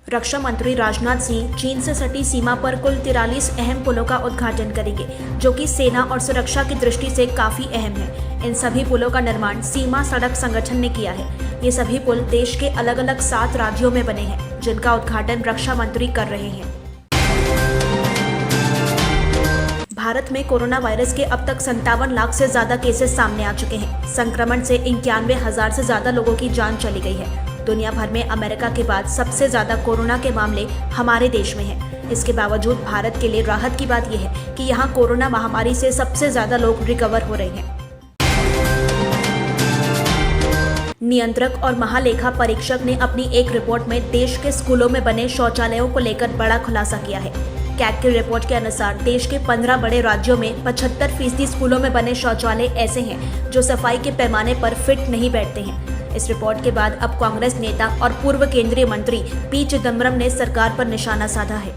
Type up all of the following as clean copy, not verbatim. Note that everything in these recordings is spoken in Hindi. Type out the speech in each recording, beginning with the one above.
रक्षा मंत्री राजनाथ सिंह चीन से सटी सीमा पर कुल 43 अहम पुलों का उद्घाटन करेंगे, जो कि सेना और सुरक्षा की दृष्टि से काफी अहम है। इन सभी पुलों का निर्माण सीमा सड़क संगठन ने किया है। ये सभी पुल देश के अलग अलग 7 राज्यों में बने हैं, जिनका उद्घाटन रक्षा मंत्री कर रहे हैं। भारत में कोरोना वायरस के अब तक 57 लाख से ज्यादा केसेस सामने आ चुके हैं। संक्रमण से 91,000 से ज्यादा लोगों की जान चली गई है। दुनिया भर में अमेरिका के बाद सबसे ज्यादा कोरोना के मामले हमारे देश में हैं। इसके बावजूद भारत के लिए राहत की बात यह है कि यहाँ कोरोना महामारी से सबसे ज्यादा लोग रिकवर हो रहे हैं। नियंत्रक और महालेखा परीक्षक ने अपनी एक रिपोर्ट में देश के स्कूलों में बने शौचालयों को लेकर बड़ा खुलासा किया है। कैग की रिपोर्ट के अनुसार देश के 15 बड़े राज्यों में 75% स्कूलों में बने शौचालय ऐसे हैं जो सफाई के पैमाने पर फिट नहीं बैठते हैं। इस रिपोर्ट के बाद अब कांग्रेस नेता और पूर्व केंद्रीय मंत्री पी चिदम्बरम ने सरकार पर निशाना साधा है।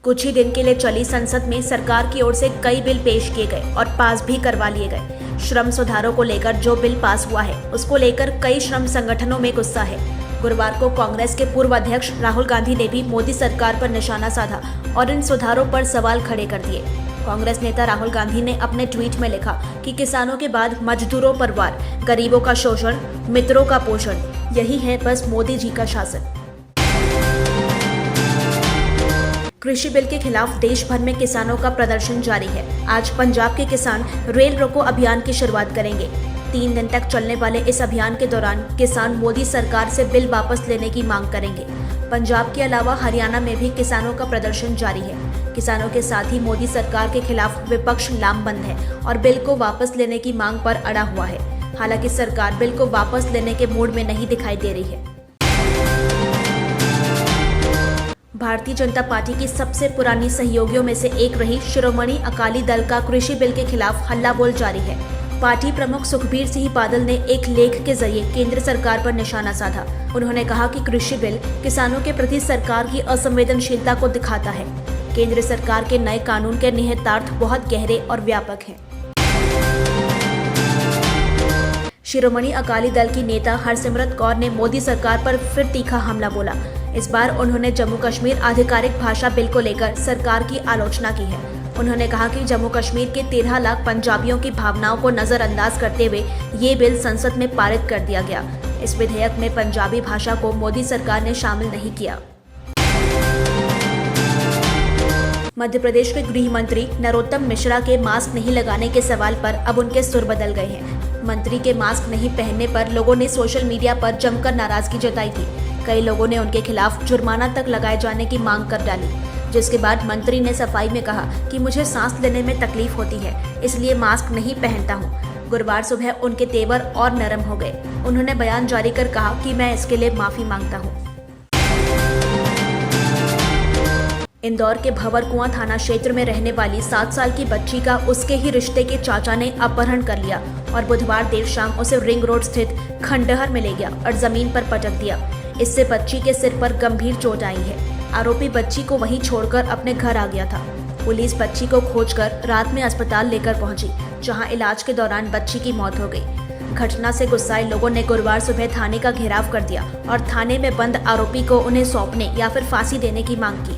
कुछ ही दिन के लिए चली संसद में सरकार की ओर से कई बिल पेश किए गए और पास भी करवा लिए गए। श्रम सुधारों को लेकर जो बिल पास हुआ है, उसको लेकर कई श्रम संगठनों में गुस्सा है। गुरुवार को कांग्रेस के पूर्व अध्यक्ष राहुल गांधी ने भी मोदी सरकार पर निशाना साधा और इन सुधारों पर सवाल खड़े कर दिए। कांग्रेस नेता राहुल गांधी ने अपने ट्वीट में लिखा कि किसानों के बाद मजदूरों पर वार, गरीबों का शोषण, मित्रों का पोषण, यही है बस मोदी जी का शासन। कृषि बिल के खिलाफ देश भर में किसानों का प्रदर्शन जारी है। आज पंजाब के किसान रेल रोको अभियान की शुरुआत करेंगे। 3 दिन तक चलने वाले इस अभियान के दौरान किसान मोदी सरकार से बिल वापस लेने की मांग करेंगे। पंजाब के अलावा हरियाणा में भी किसानों का प्रदर्शन जारी है। किसानों के साथ ही मोदी सरकार के खिलाफ विपक्ष लामबंद है और बिल को वापस लेने की मांग पर अड़ा हुआ है। हालांकि सरकार बिल को वापस लेने के मूड में नहीं दिखाई दे रही है। भारतीय जनता पार्टी की सबसे पुरानी सहयोगियों में से एक रही शिरोमणि अकाली दल का कृषि बिल के खिलाफ हल्लाबोल जारी है। पार्टी प्रमुख सुखबीर सिंह बादल ने एक लेख के जरिए केंद्र सरकार पर निशाना साधा। उन्होंने कहा कि कृषि बिल किसानों के प्रति सरकार की असंवेदनशीलता को दिखाता है। केंद्र सरकार के नए कानून के निहितार्थ बहुत गहरे और व्यापक हैं। शिरोमणि अकाली दल की नेता हरसिमरत कौर ने मोदी सरकार पर फिर तीखा हमला बोला। इस बार उन्होंने जम्मू कश्मीर आधिकारिक भाषा बिल को लेकर सरकार की आलोचना की है। उन्होंने कहा कि जम्मू कश्मीर के 13 लाख पंजाबियों की भावनाओं को नजरअंदाज करते हुए ये बिल संसद में पारित कर दिया गया। इस विधेयक में पंजाबी भाषा को मोदी सरकार ने शामिल नहीं किया। मध्य प्रदेश के गृह मंत्री नरोत्तम मिश्रा के मास्क नहीं लगाने के सवाल पर अब उनके सुर बदल गए हैं। मंत्री के मास्क नहीं पहनने पर लोगों ने सोशल मीडिया पर जमकर नाराजगी जताई थी। कई लोगों ने उनके खिलाफ जुर्माना तक लगाए जाने की मांग कर डाली, जिसके बाद मंत्री ने सफाई में कहा कि मुझे सांस लेने में तकलीफ होती है, इसलिए मास्क नहीं पहनता हूँ। गुरुवार सुबह उनके तेवर और नरम हो गए। उन्होंने बयान जारी कर कहा कि मैं इसके लिए माफी मांगता हूँ। इंदौर के भंवरकुआं थाना क्षेत्र में रहने वाली 7 साल की बच्ची का उसके ही रिश्ते के चाचा ने अपहरण कर लिया और बुधवार देर शाम उसे रिंग रोड स्थित खंडहर में ले गया और जमीन पर पटक दिया। इससे बच्ची के सिर पर गंभीर चोट आई है। आरोपी बच्ची को वहीं छोड़कर अपने घर आ गया था। पुलिस बच्ची को खोजकर रात में अस्पताल लेकर पहुंची, जहां इलाज के दौरान बच्ची की मौत हो गई। घटना से गुस्साए लोगों ने गुरुवार सुबह थाने का घेराव कर दिया और थाने में बंद आरोपी को उन्हें सौंपने या फिर फांसी देने की मांग की।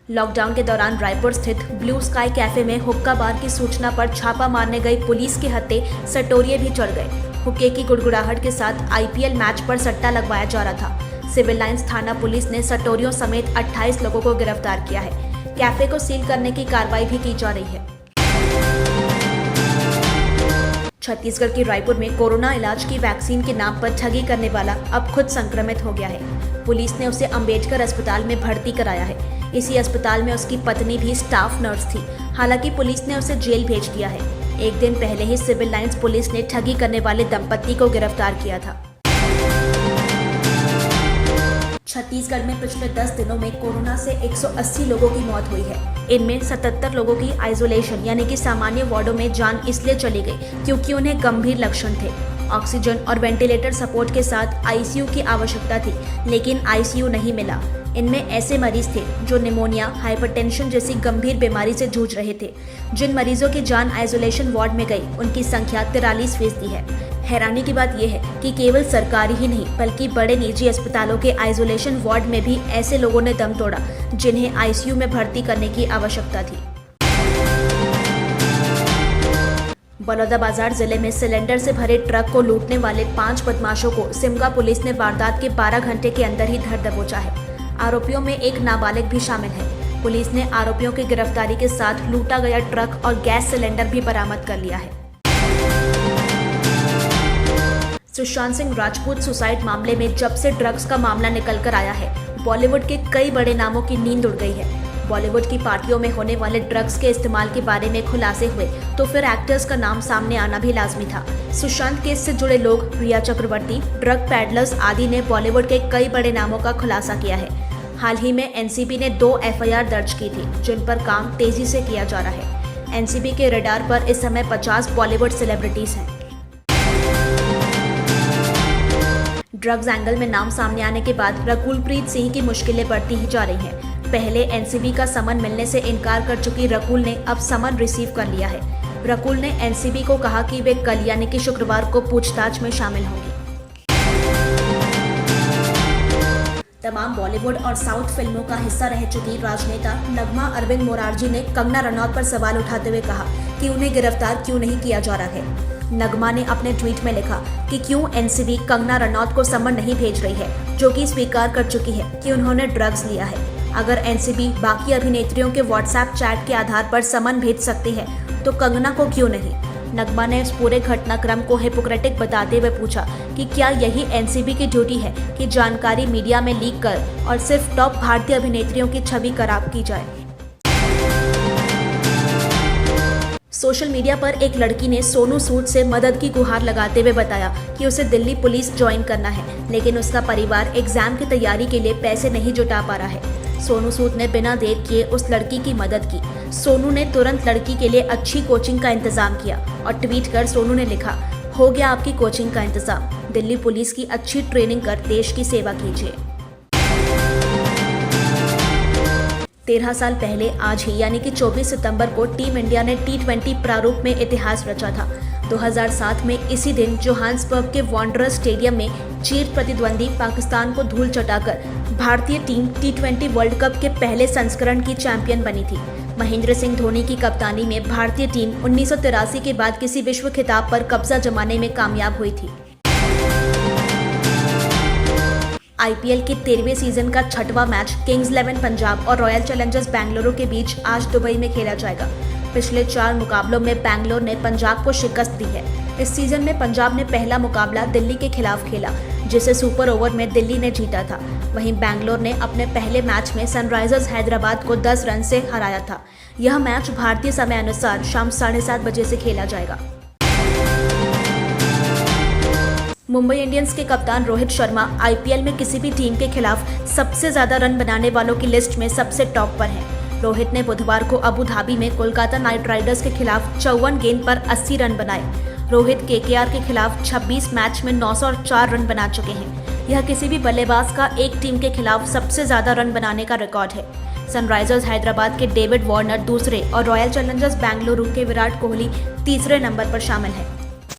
लॉकडाउन के दौरान रायपुर स्थित ब्लू स्काई कैफे में हुक्का बार की सूचना पर छापा मारने गई पुलिस के हत्थे सटोरिये भी चढ़ गए। हुक्के की गुड़गुड़ाहट के साथ आईपीएल मैच पर सट्टा लगवाया जा रहा था। सिविल लाइंस थाना पुलिस ने सटोरियों समेत 28 लोगों को गिरफ्तार किया है। कैफे को सील करने की कार्रवाई भी की जा रही है। छत्तीसगढ़ के रायपुर में कोरोना इलाज की वैक्सीन के नाम पर ठगी करने वाला अब खुद संक्रमित हो गया है। पुलिस ने उसे अंबेडकर अस्पताल में भर्ती कराया है। इसी अस्पताल में उसकी पत्नी भी स्टाफ नर्स थी। हालांकि पुलिस ने उसे जेल भेज दिया है। एक दिन पहले ही सिविल लाइंस पुलिस ने ठगी करने वाले दंपति को गिरफ्तार किया था। छत्तीसगढ़ में पिछले 10 दिनों में कोरोना से 180 लोगों की मौत हुई है। इनमें 77 लोगों की आइसोलेशन यानी कि सामान्य वार्डों में जान इसलिए चली गई क्योंकि उन्हें गंभीर लक्षण थे। ऑक्सीजन और वेंटिलेटर सपोर्ट के साथ आईसीयू की आवश्यकता थी, लेकिन आईसीयू नहीं मिला। इनमें ऐसे मरीज थे जो निमोनिया, हाइपरटेंशन जैसी गंभीर बीमारी से जूझ रहे थे। जिन मरीजों की जान आइसोलेशन वार्ड में गई, उनकी संख्या 43% है। हैरानी की बात यह है कि केवल सरकारी ही नहीं बल्कि बड़े निजी अस्पतालों के आइसोलेशन वार्ड में भी ऐसे लोगों ने दम तोड़ा जिन्हें आईसीयू में भर्ती करने की आवश्यकता थी। बलौदाबाजार जिले में सिलेंडर से भरे ट्रक को लूटने वाले 5 बदमाशों को सिमगा पुलिस ने वारदात के 12 घंटे के अंदर ही धर दबोचा है। आरोपियों में एक नाबालिग भी शामिल है। पुलिस ने आरोपियों की गिरफ्तारी के साथ लूटा गया ट्रक और गैस सिलेंडर भी बरामद कर लिया है। सुशांत सिंह राजपूत सुसाइड मामले में जब से ड्रग्स का मामला निकल कर आया है, बॉलीवुड के कई बड़े नामों की नींद उड़ गई है। बॉलीवुड की पार्टियों में होने वाले ड्रग्स के इस्तेमाल के बारे में खुलासे हुए तो फिर एक्टर्स का नाम सामने आना भी लाजमी था। सुशांत केस से जुड़े लोग, रिया चक्रवर्ती, ड्रग पैडलर्स आदि ने बॉलीवुड के कई बड़े नामों का खुलासा किया है। हाल ही में एनसीबी ने 2 एफआईआर दर्ज की थी, जिन पर काम तेजी से किया जा रहा है। एनसीबी के रडार पर इस समय 50 बॉलीवुड सेलिब्रिटीज हैं। ड्रग्स एंगल में नाम सामने आने के बाद रकुलप्रीत सिंह की मुश्किलें बढ़ती ही जा रही हैं। पहले एनसीबी का समन मिलने से इनकार कर चुकी रकुल ने अब समन रिसीव कर लिया है। रकुल ने एनसीबी को कहा कि वे कल यानी कि शुक्रवार को पूछताछ में शामिल होंगी। तमाम बॉलीवुड और साउथ फिल्मों का हिस्सा रह चुकी राजनेता नगमा अरविंद मोरारजी ने कंगना रनौत पर सवाल उठाते हुए कहा कि उन्हें गिरफ्तार क्यों नहीं किया जा रहा है। नगमा ने अपने ट्वीट में लिखा कि क्यों एनसीबी कंगना रनौत को समन नहीं भेज रही है, जो कि स्वीकार कर चुकी है कि उन्होंने ड्रग्स लिया है। अगर एनसीबी बाकी अभिनेत्रियों के व्हाट्सएप चैट के आधार पर समन भेज सकती है तो कंगना को क्यों नहीं। नगमा ने इस पूरे घटनाक्रम को हिपोक्रेटिक बताते हुए पूछा कि क्या यही एनसीबी की ड्यूटी है कि जानकारी मीडिया में लीक कर और सिर्फ टॉप भारतीय अभिनेत्रियों की छवि खराब की जाए। सोशल मीडिया पर एक लड़की ने सोनू सूद से मदद की गुहार लगाते हुए बताया कि उसे दिल्ली पुलिस ज्वाइन करना है, लेकिन उसका परिवार एग्जाम की तैयारी के लिए पैसे नहीं जुटा पा रहा है। सोनू सूद ने बिना देर किए उस लड़की की मदद की। सोनू ने तुरंत लड़की के लिए अच्छी कोचिंग का इंतजाम किया और ट्वीट कर सोनू ने लिखा, हो गया आपकी कोचिंग का इंतजाम, दिल्ली पुलिस की अच्छी ट्रेनिंग कर देश की सेवा कीजिए। 13 साल पहले आज ही यानी कि 24 सितंबर को टीम इंडिया ने T20 प्रारूप में इतिहास रचा था। 2007 में इसी दिन जोहान्सबर्ग के वांडरर्स स्टेडियम में चिर प्रतिद्वंदी पाकिस्तान को धूल चटाकर भारतीय टीम T20 वर्ल्ड कप के पहले संस्करण की चैंपियन बनी थी। महेंद्र सिंह धोनी की कप्तानी में भारतीय टीम 1983 के बाद किसी विश्व खिताब पर कब्जा जमाने में कामयाब हुई थी। आईपीएल के 13वें सीजन का 6वां मैच किंग्स 11 पंजाब और रॉयल चैलेंजर्स बेंगलुरु के बीच आज दुबई में खेला जाएगा। पिछले 4 मुकाबलों में बेंगलोर ने पंजाब को शिकस्त दी है। इस सीजन में पंजाब ने पहला मुकाबला दिल्ली के खिलाफ खेला, जिसे सुपर ओवर में दिल्ली ने जीता था। वहीं बेंगलोर ने अपने पहले मैच में सनराइजर्स हैदराबाद को 10 रन से हराया था। यह मैच भारतीय समय अनुसार शाम 7:30 बजे से खेला जाएगा। मुंबई इंडियंस के कप्तान रोहित शर्मा आईपीएल में किसी भी टीम के खिलाफ सबसे ज्यादा रन बनाने वालों की लिस्ट में सबसे टॉप पर हैं। रोहित ने बुधवार को अबू धाबी में कोलकाता नाइट राइडर्स के खिलाफ 54 गेंद पर 80 रन बनाए। रोहित केकेआर के खिलाफ 26 मैच में 904 रन बना चुके हैं। यह किसी भी बल्लेबाज का एक टीम के खिलाफ सबसे ज्यादा रन बनाने का रिकॉर्ड है। सनराइजर्स हैदराबाद के डेविड वार्नर दूसरे और रॉयल चैलेंजर्स बेंगलुरु के विराट कोहली तीसरे नंबर पर शामिल है।